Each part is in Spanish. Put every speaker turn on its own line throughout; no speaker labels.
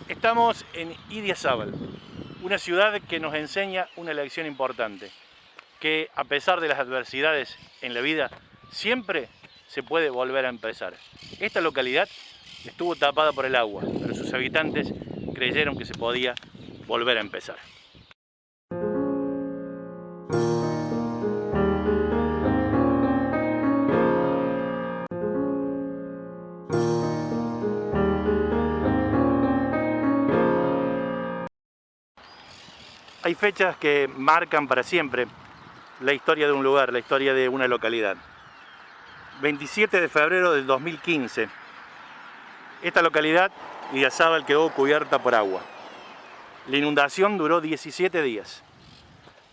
Estamos en Idiazábal, una ciudad que nos enseña una lección importante, que a pesar de las adversidades en la vida, siempre se puede volver a empezar. Esta localidad estuvo tapada por el agua, pero sus habitantes creyeron que se podía volver a empezar. Hay fechas que marcan para siempre la historia de un lugar, la historia de una localidad. 27 de febrero del 2015, esta localidad, Idiazábal, quedó cubierta por agua. La inundación duró 17 días.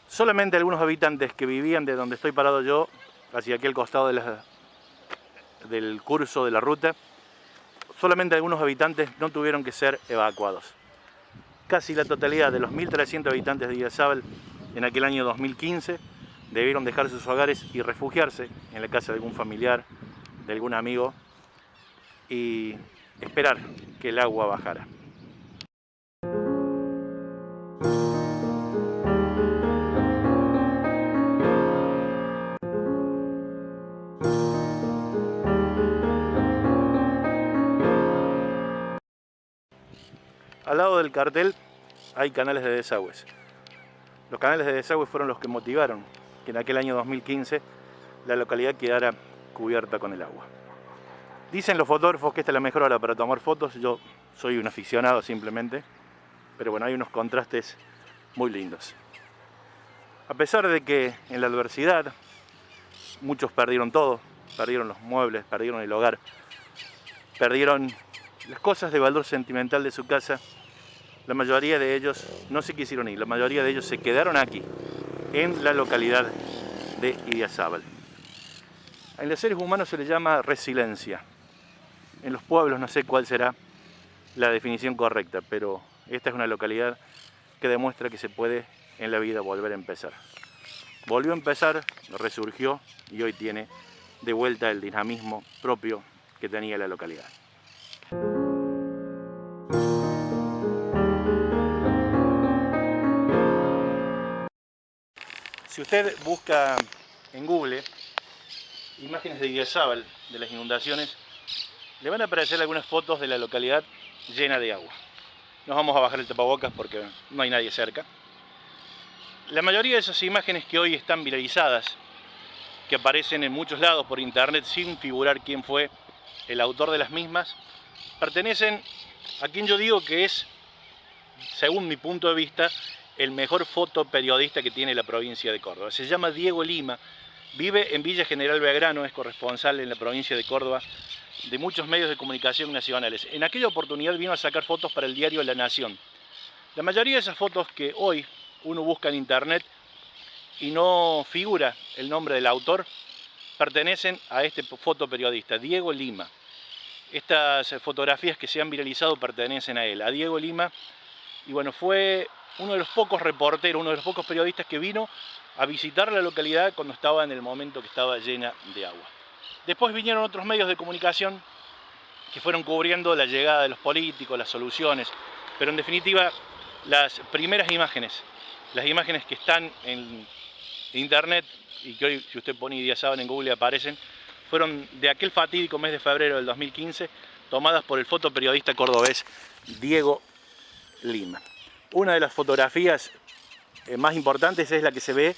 Solamente algunos habitantes que vivían de donde estoy parado yo, hacia aquel costado del curso de la ruta, solamente algunos habitantes no tuvieron que ser evacuados. Casi la totalidad de los 1.300 habitantes de Idiazábal en aquel año 2015 debieron dejar sus hogares y refugiarse en la casa de algún familiar, de algún amigo, y esperar que el agua bajara. Al lado del cartel hay canales de desagües. Los canales de desagüe fueron los que motivaron que en aquel año 2015 la localidad quedara cubierta con el agua. Dicen los fotógrafos que esta es la mejor hora para tomar fotos. Yo soy un aficionado simplemente, pero bueno, hay unos contrastes muy lindos. A pesar de que en la adversidad muchos perdieron todo, perdieron los muebles, perdieron el hogar, perdieron las cosas de valor sentimental de su casa, la mayoría de ellos no se quisieron ir, la mayoría de ellos se quedaron aquí, en la localidad de Idiazábal. A los seres humanos se les llama resiliencia. En los pueblos no sé cuál será la definición correcta, pero esta es una localidad que demuestra que se puede en la vida volver a empezar. Volvió a empezar, resurgió y hoy tiene de vuelta el dinamismo propio que tenía la localidad. Si usted busca en Google imágenes de Idiazábal, de las inundaciones, le van a aparecer algunas fotos de la localidad llena de agua. Nos vamos a bajar el tapabocas porque no hay nadie cerca. La mayoría de esas imágenes que hoy están viralizadas, que aparecen en muchos lados por internet sin figurar quién fue el autor de las mismas, pertenecen a quien yo digo que es, según mi punto de vista, el mejor fotoperiodista que tiene la provincia de Córdoba. Se llama Diego Lima, vive en Villa General Belgrano, es corresponsal en la provincia de Córdoba de muchos medios de comunicación nacionales. En aquella oportunidad vino a sacar fotos para el diario La Nación. La mayoría de esas fotos que hoy uno busca en internet y no figura el nombre del autor, pertenecen a este fotoperiodista, Diego Lima. Estas fotografías que se han viralizado pertenecen a él, a Diego Lima, y bueno, fue uno de los pocos reporteros, uno de los pocos periodistas que vino a visitar la localidad cuando estaba en el momento que estaba llena de agua. Después vinieron otros medios de comunicación que fueron cubriendo la llegada de los políticos, las soluciones, pero en definitiva las primeras imágenes, las imágenes que están en internet y que hoy si usted pone Idiazábal en Google aparecen, fueron de aquel fatídico mes de febrero del 2015, tomadas por el fotoperiodista cordobés Diego Lima. Una de las fotografías más importantes es la que se ve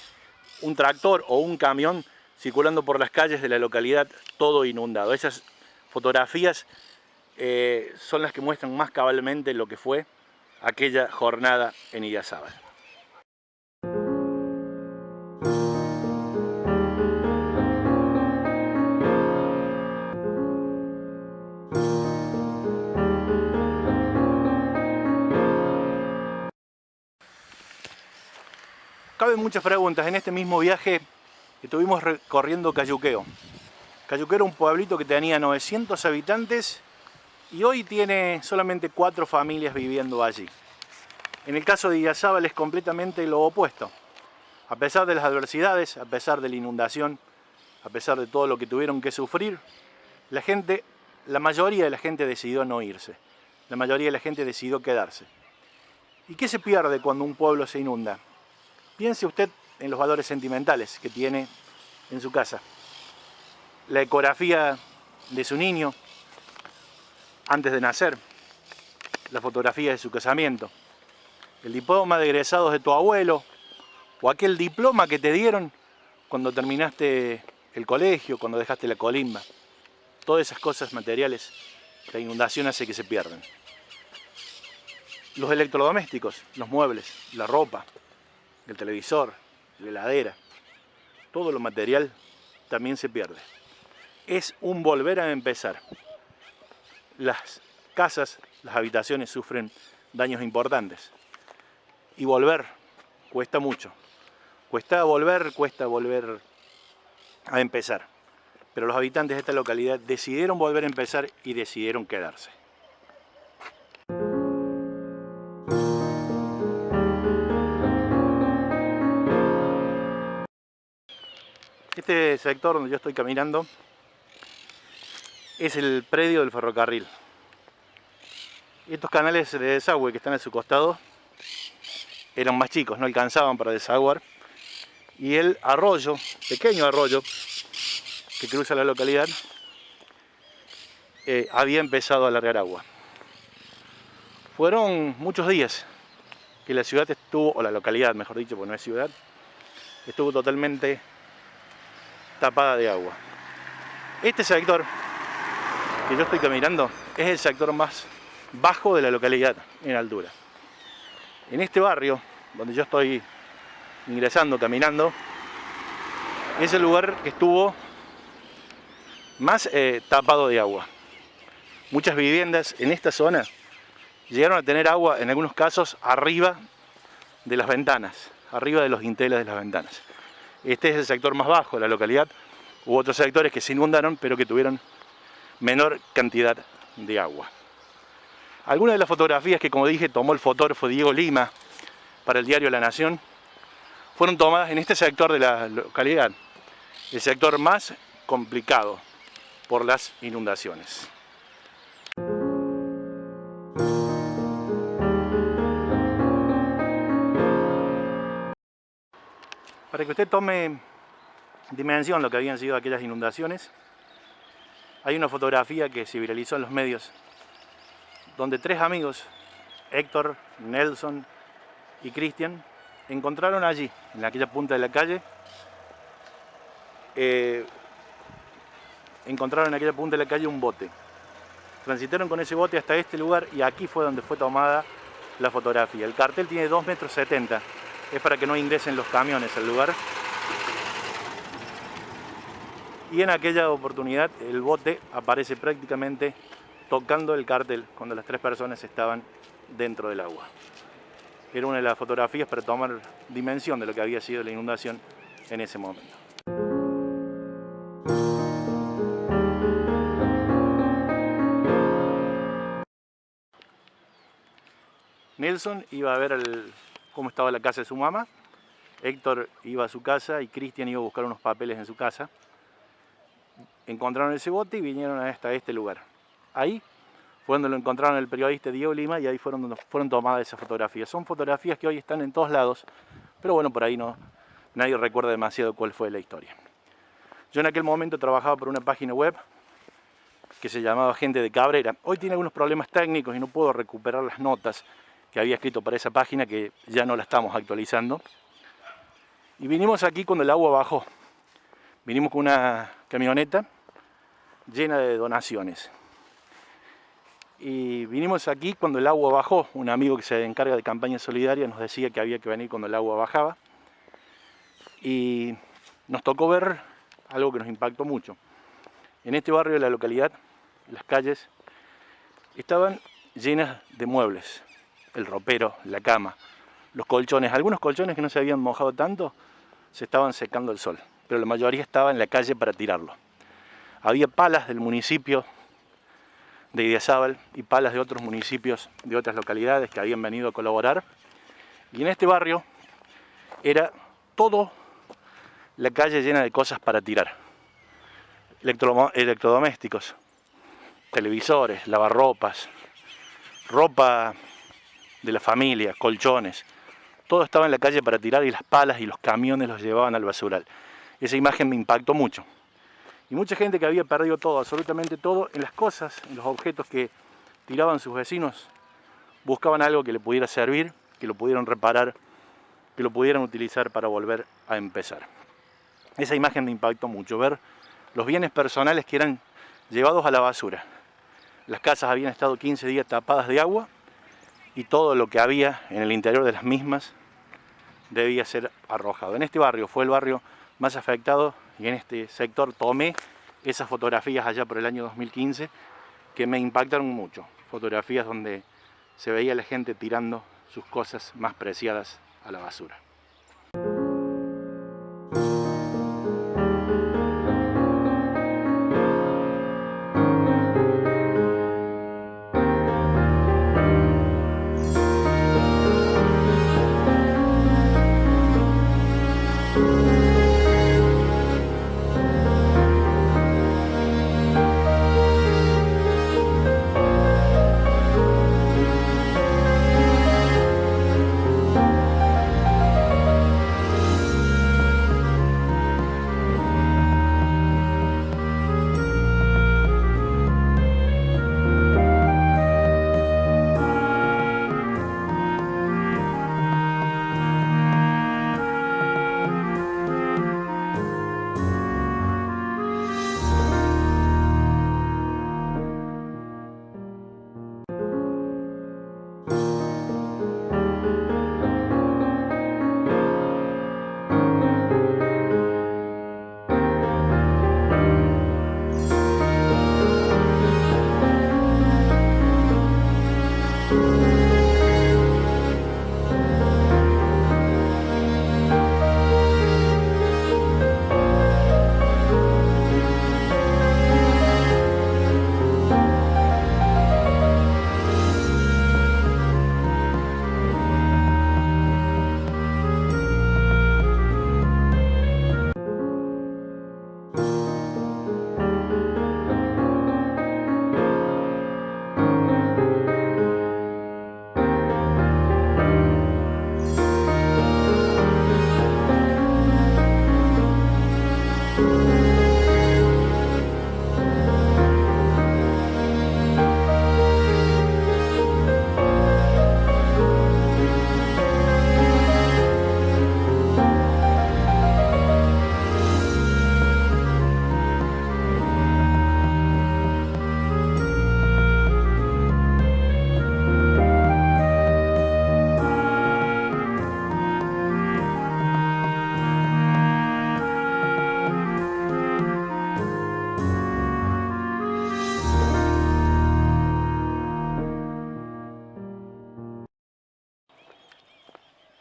un tractor o un camión circulando por las calles de la localidad todo inundado. Esas fotografías son las que muestran más cabalmente lo que fue aquella jornada en Idiazábal. Caben muchas preguntas. En este mismo viaje estuvimos recorriendo Cayuqueo. Cayuqueo era un pueblito que tenía 900 habitantes y hoy tiene solamente 4 familias viviendo allí. En el caso de Idiazábal es completamente lo opuesto. A pesar de las adversidades, a pesar de la inundación, a pesar de todo lo que tuvieron que sufrir, la mayoría de la gente decidió no irse. la mayoría de la gente decidió quedarse. ¿Y qué se pierde cuando un pueblo se inunda? Piense usted en los valores sentimentales que tiene en su casa. La ecografía de su niño antes de nacer, la fotografía de su casamiento, el diploma de egresados de tu abuelo o aquel diploma que te dieron cuando terminaste el colegio, cuando dejaste la colimba. Todas esas cosas materiales, la inundación hace que se pierdan. Los electrodomésticos, los muebles, la ropa, el televisor, la heladera, todo lo material también se pierde. Es un volver a empezar. Las casas, las habitaciones sufren daños importantes. Y volver cuesta mucho. Cuesta volver a empezar. Pero los habitantes de esta localidad decidieron volver a empezar y decidieron quedarse. Este sector donde yo estoy caminando es el predio del ferrocarril. Estos canales de desagüe que están a su costado eran más chicos, no alcanzaban para desaguar. Y el arroyo, pequeño arroyo que cruza la localidad, había empezado a largar agua. Fueron muchos días que la ciudad estuvo, o la localidad mejor dicho, porque no es ciudad, estuvo totalmente tapada de agua. Este sector que yo estoy caminando es el sector más bajo de la localidad en altura. En este barrio donde yo estoy ingresando, caminando, es el lugar que estuvo más tapado de agua. Muchas viviendas en esta zona llegaron a tener agua, en algunos casos, arriba de las ventanas, arriba de los dinteles de las ventanas. Este es el sector más bajo de la localidad. Hubo otros sectores que se inundaron, pero que tuvieron menor cantidad de agua. Algunas de las fotografías que, como dije, tomó el fotógrafo Diego Lima para el diario La Nación, fueron tomadas en este sector de la localidad, el sector más complicado por las inundaciones. Para que usted tome dimensión lo que habían sido aquellas inundaciones, hay una fotografía que se viralizó en los medios donde tres amigos, Héctor, Nelson y Cristian, encontraron allí, en aquella punta de la calle, un bote. Transitaron con ese bote hasta este lugar y aquí fue donde fue tomada la fotografía. El cartel tiene 2,70 metros, es para que no ingresen los camiones al lugar. Y en aquella oportunidad el bote aparece prácticamente tocando el cartel cuando las tres personas estaban dentro del agua. Era una de las fotografías para tomar dimensión de lo que había sido la inundación en ese momento. Nelson iba a ver cómo estaba la casa de su mamá, Héctor iba a su casa y Cristian iba a buscar unos papeles en su casa. Encontraron ese bote y vinieron hasta este lugar. Ahí fue donde lo encontraron el periodista Diego Lima y ahí fueron donde fueron tomadas esas fotografías. Son fotografías que hoy están en todos lados, pero bueno, por ahí nadie recuerda demasiado cuál fue la historia. Yo en aquel momento trabajaba por una página web que se llamaba Gente de Cabrera. Hoy tiene algunos problemas técnicos y no puedo recuperar las notas que había escrito para esa página, que ya no la estamos actualizando. Y vinimos aquí cuando el agua bajó. Vinimos con una camioneta llena de donaciones. Y vinimos aquí cuando el agua bajó. Un amigo que se encarga de campañas solidarias nos decía que había que venir cuando el agua bajaba. Y nos tocó ver algo que nos impactó mucho. En este barrio de la localidad, las calles estaban llenas de muebles. El ropero, la cama, los colchones. Algunos colchones que no se habían mojado tanto se estaban secando al sol, pero la mayoría estaba en la calle para tirarlo. Había palas del municipio de Idiazábal y palas de otros municipios de otras localidades que habían venido a colaborar. Y en este barrio era todo la calle llena de cosas para tirar. Electrodomésticos, televisores, lavarropas, ropa de la familia, colchones, todo estaba en la calle para tirar y las palas y los camiones los llevaban al basural. Esa imagen me impactó mucho. Y mucha gente que había perdido todo, absolutamente todo, en las cosas, en los objetos que tiraban sus vecinos, buscaban algo que le pudiera servir, que lo pudieran reparar, que lo pudieran utilizar para volver a empezar. Esa imagen me impactó mucho, ver los bienes personales que eran llevados a la basura. Las casas habían estado 15 días tapadas de agua y todo lo que había en el interior de las mismas debía ser arrojado. En este barrio fue el barrio más afectado y en este sector tomé esas fotografías allá por el año 2015 que me impactaron mucho. Fotografías donde se veía a la gente tirando sus cosas más preciadas a la basura.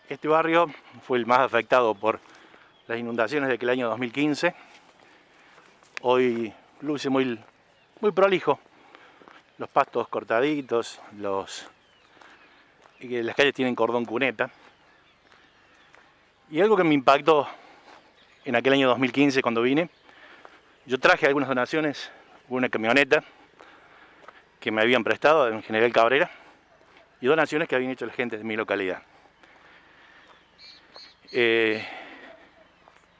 Este barrio fue el más afectado por las inundaciones de aquel año 2015. Hoy luce muy prolijo, los pastos cortaditos, las calles tienen cordón cuneta. Y algo que me impactó en aquel año 2015 cuando vine, yo traje algunas donaciones, una camioneta que me habían prestado en General Cabrera y donaciones que habían hecho la gente de mi localidad.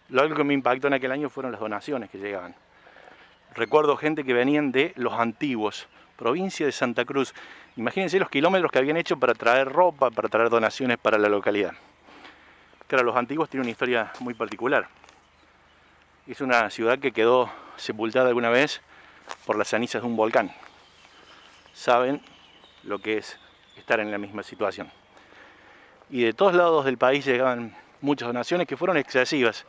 Lo que me impactó en aquel año fueron las donaciones que llegaban. Recuerdo gente que venían de Los Antiguos, provincia de Santa Cruz. Imagínense los kilómetros que habían hecho para traer ropa, para traer donaciones para la localidad. Claro, Los Antiguos tiene una historia muy particular. Es una ciudad que quedó sepultada alguna vez por las cenizas de un volcán. Saben lo que es estar en la misma situación. Y de todos lados del país llegaban muchas donaciones que fueron excesivas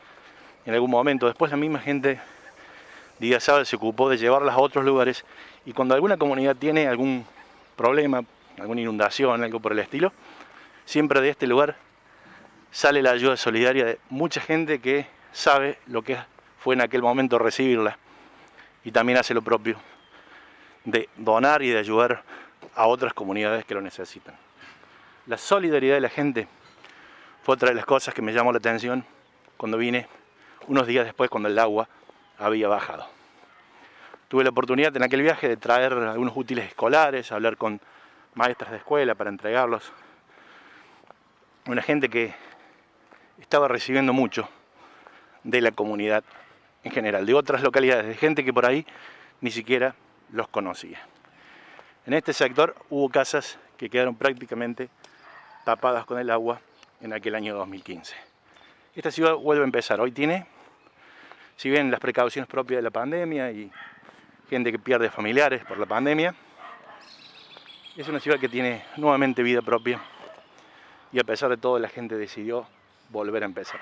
en algún momento. Después la misma gente de Idiazábal se ocupó de llevarlas a otros lugares, y cuando alguna comunidad tiene algún problema, alguna inundación, algo por el estilo, siempre de este lugar sale la ayuda solidaria de mucha gente que sabe lo que fue en aquel momento recibirla, y también hace lo propio de donar y de ayudar a otras comunidades que lo necesitan. La solidaridad de la gente fue otra de las cosas que me llamó la atención cuando vine unos días después, cuando el agua había bajado. Tuve la oportunidad en aquel viaje de traer algunos útiles escolares, hablar con maestras de escuela para entregarlos. Una gente que estaba recibiendo mucho de la comunidad en general, de otras localidades, de gente que por ahí ni siquiera los conocía. En este sector hubo casas que quedaron prácticamente tapadas con el agua en aquel año 2015. Esta ciudad vuelve a empezar. Hoy tiene, si bien las precauciones propias de la pandemia y gente que pierde familiares por la pandemia, es una ciudad que tiene nuevamente vida propia y a pesar de todo la gente decidió volver a empezar.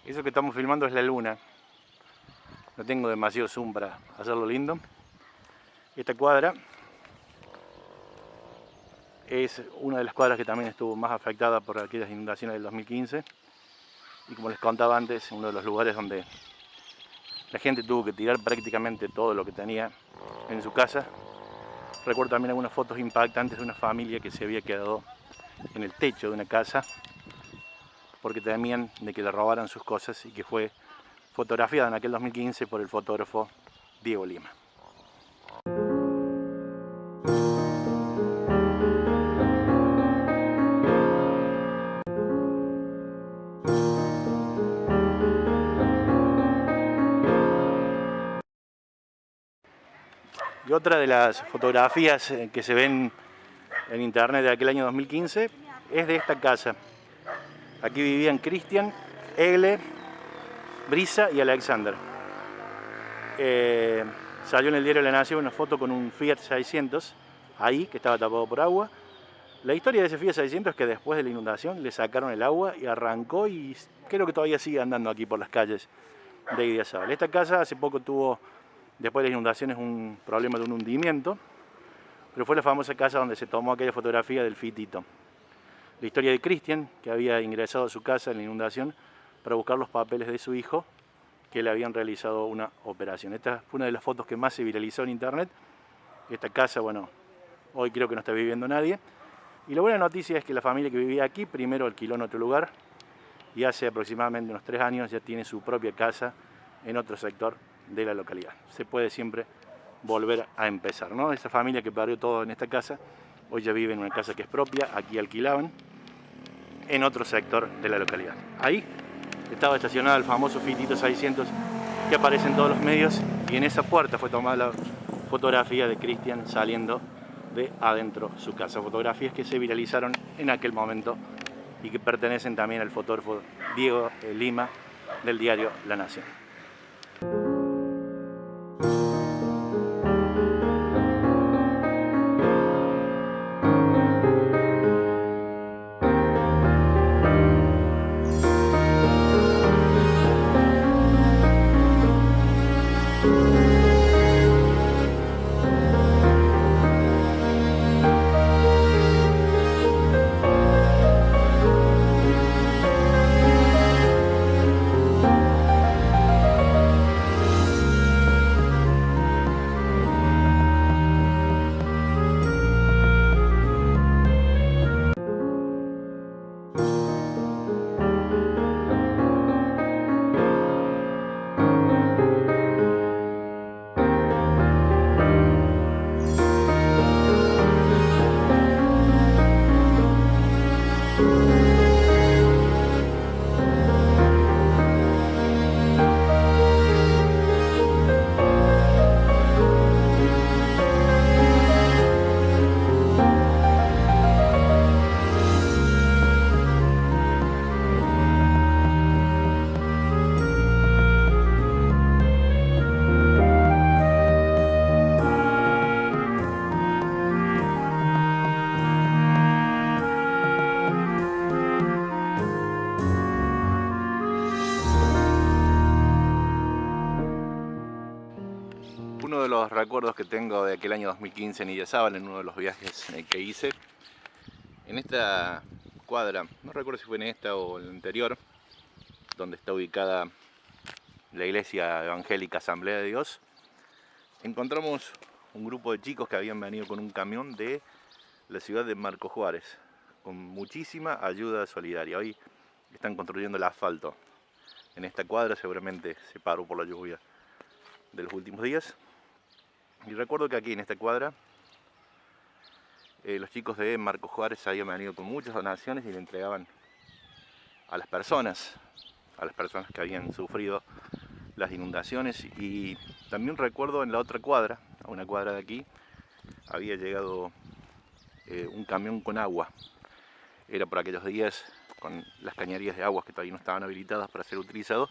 Eso que estamos filmando es la luna. No tengo demasiado zoom para hacerlo lindo. Esta cuadra es una de las cuadras que también estuvo más afectada por aquellas inundaciones del 2015. Y como les contaba antes, uno de los lugares donde la gente tuvo que tirar prácticamente todo lo que tenía en su casa. Recuerdo también algunas fotos impactantes de una familia que se había quedado en el techo de una casa porque temían de que le robaran sus cosas y que fue fotografiada en aquel 2015 por el fotógrafo Diego Lima. Y otra de las fotografías que se ven en internet de aquel año 2015 es de esta casa. Aquí vivían Cristian, Egle, Brisa y Alexander. Salió en el diario La Nación una foto con un Fiat 600 ahí, que estaba tapado por agua. La historia de ese Fiat 600 es que después de la inundación le sacaron el agua y arrancó y creo que todavía sigue andando aquí por las calles de Idiazabal. Esta casa hace poco tuvo, después de las inundaciones, un problema de un hundimiento, pero fue la famosa casa donde se tomó aquella fotografía del Fitito. La historia de Cristian, que había ingresado a su casa en la inundación para buscar los papeles de su hijo, que le habían realizado una operación. Esta fue una de las fotos que más se viralizó en internet. Esta casa, bueno, hoy creo que no está viviendo nadie. Y la buena noticia es que la familia que vivía aquí primero alquiló en otro lugar y hace aproximadamente unos 3 años ya tiene su propia casa en otro sector de la localidad. Se puede siempre volver a empezar, ¿no? Esa familia que perdió todo en esta casa, hoy ya vive en una casa que es propia, aquí alquilaban, en otro sector de la localidad. Ahí estaba estacionado el famoso Fitito 600 que aparece en todos los medios y en esa puerta fue tomada la fotografía de Cristian saliendo de adentro su casa. Fotografías que se viralizaron en aquel momento y que pertenecen también al fotógrafo Diego Lima del diario La Nación. Uno de los recuerdos que tengo de aquel año 2015 en Idiazábal, en uno de los viajes que hice, en esta cuadra, no recuerdo si fue en esta o en la anterior, donde está ubicada la Iglesia Evangélica Asamblea de Dios, encontramos un grupo de chicos que habían venido con un camión de la ciudad de Marcos Juárez, con muchísima ayuda solidaria. Hoy están construyendo el asfalto en esta cuadra, seguramente se paró por la lluvia de los últimos días. Y recuerdo que aquí en esta cuadra los chicos de Marcos Juárez habían venido con muchas donaciones y le entregaban a las personas que habían sufrido las inundaciones. Y también recuerdo en la otra cuadra, a una cuadra de aquí, había llegado un camión con agua. Era por aquellos días, con las cañerías de agua que todavía no estaban habilitadas para ser utilizados,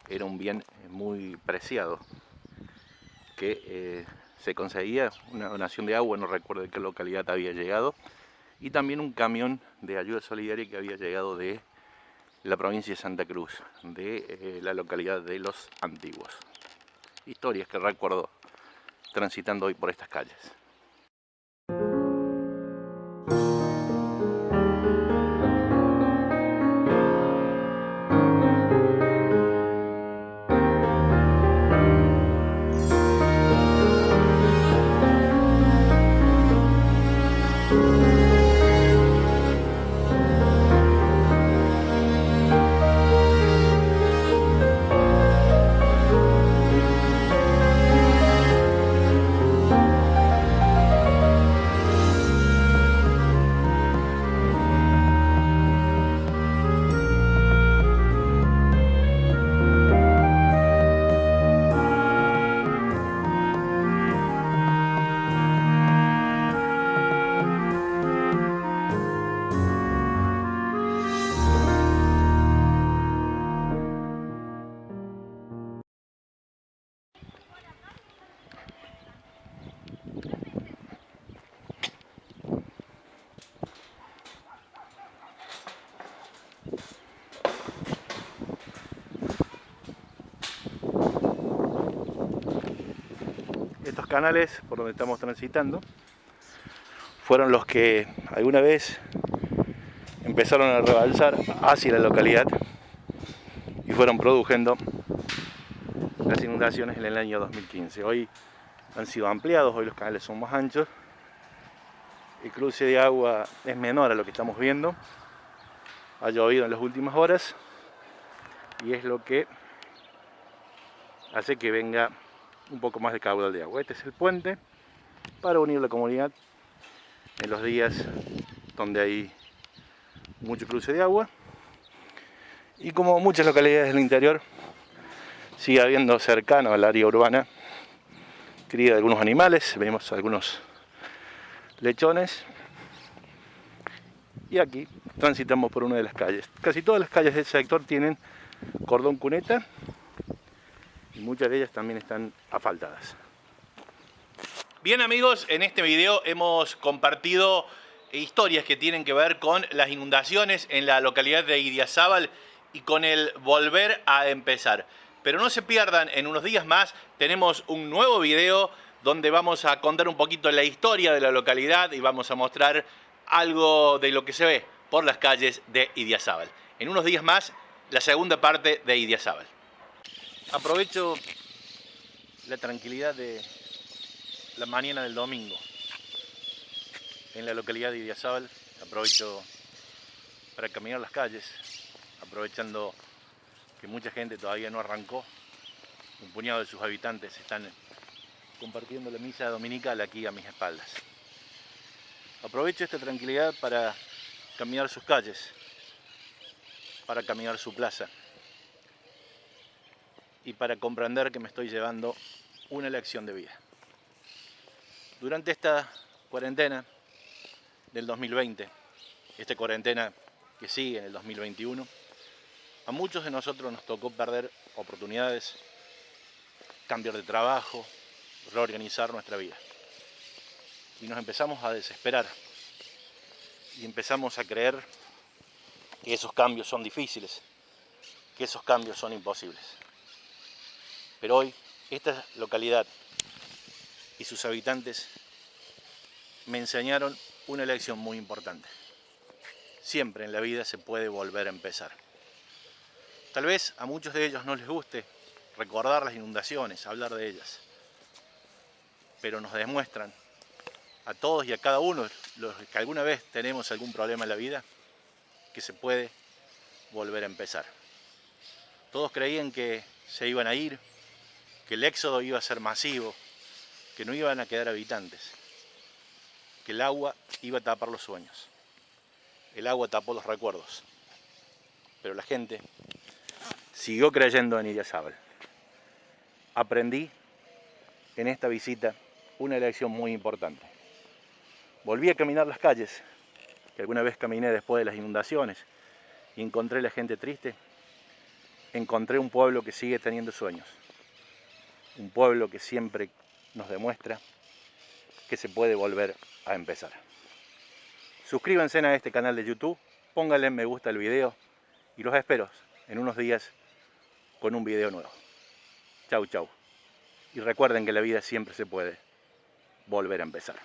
era un bien muy preciado que se conseguía una donación de agua, no recuerdo de qué localidad había llegado, y también un camión de ayuda solidaria que había llegado de la provincia de Santa Cruz, de la localidad de Los Antiguos. Historias que recuerdo transitando hoy por estas calles. Estos canales por donde estamos transitando fueron los que alguna vez empezaron a rebalsar hacia la localidad y fueron produciendo las inundaciones en el año 2015. Hoy han sido ampliados, hoy los canales son más anchos, el cruce de agua es menor a lo que estamos viendo, ha llovido en las últimas horas y es lo que hace que venga un poco más de caudal de agua. Este es el puente para unir la comunidad en los días donde hay mucho cruce de agua, y como muchas localidades del interior sigue habiendo cercano al área urbana cría de algunos animales. Vemos algunos lechones. Y aquí transitamos por una de las calles. Casi todas las calles del sector tienen cordón cuneta y muchas de ellas también están asfaltadas. Bien amigos, en este video hemos compartido historias que tienen que ver con las inundaciones en la localidad de Idiazábal y con el volver a empezar. Pero no se pierdan, en unos días más tenemos un nuevo video donde vamos a contar un poquito la historia de la localidad y vamos a mostrar algo de lo que se ve por las calles de Idiazábal. En unos días más, la segunda parte de Idiazábal. Aprovecho la tranquilidad de la mañana del domingo en la localidad de Idiazábal. Aprovecho para caminar las calles, aprovechando que mucha gente todavía no arrancó. Un puñado de sus habitantes están compartiendo la misa dominical aquí a mis espaldas. Aprovecho esta tranquilidad para caminar sus calles, para caminar su plaza y para comprender que me estoy llevando una lección de vida. Durante esta cuarentena del 2020, esta cuarentena que sigue en el 2021, a muchos de nosotros nos tocó perder oportunidades, cambiar de trabajo, reorganizar nuestra vida. Y nos empezamos a desesperar y empezamos a creer que esos cambios son difíciles, que esos cambios son imposibles. Pero hoy, esta localidad y sus habitantes me enseñaron una lección muy importante. Siempre en la vida se puede volver a empezar. Tal vez a muchos de ellos no les guste recordar las inundaciones, hablar de ellas, pero nos demuestran a todos y a cada uno, los que alguna vez tenemos algún problema en la vida, que se puede volver a empezar. Todos creían que se iban a ir, que el éxodo iba a ser masivo, que no iban a quedar habitantes, que el agua iba a tapar los sueños. El agua tapó los recuerdos, pero la gente siguió creyendo en Idiazábal. Aprendí en esta visita una lección muy importante. Volví a caminar las calles, que alguna vez caminé después de las inundaciones, y encontré la gente triste. Encontré un pueblo que sigue teniendo sueños. Un pueblo que siempre nos demuestra que se puede volver a empezar. Suscríbanse a este canal de YouTube, pónganle me gusta al video y los espero en unos días con un video nuevo. Chau, chau. Y recuerden que la vida siempre se puede volver a empezar.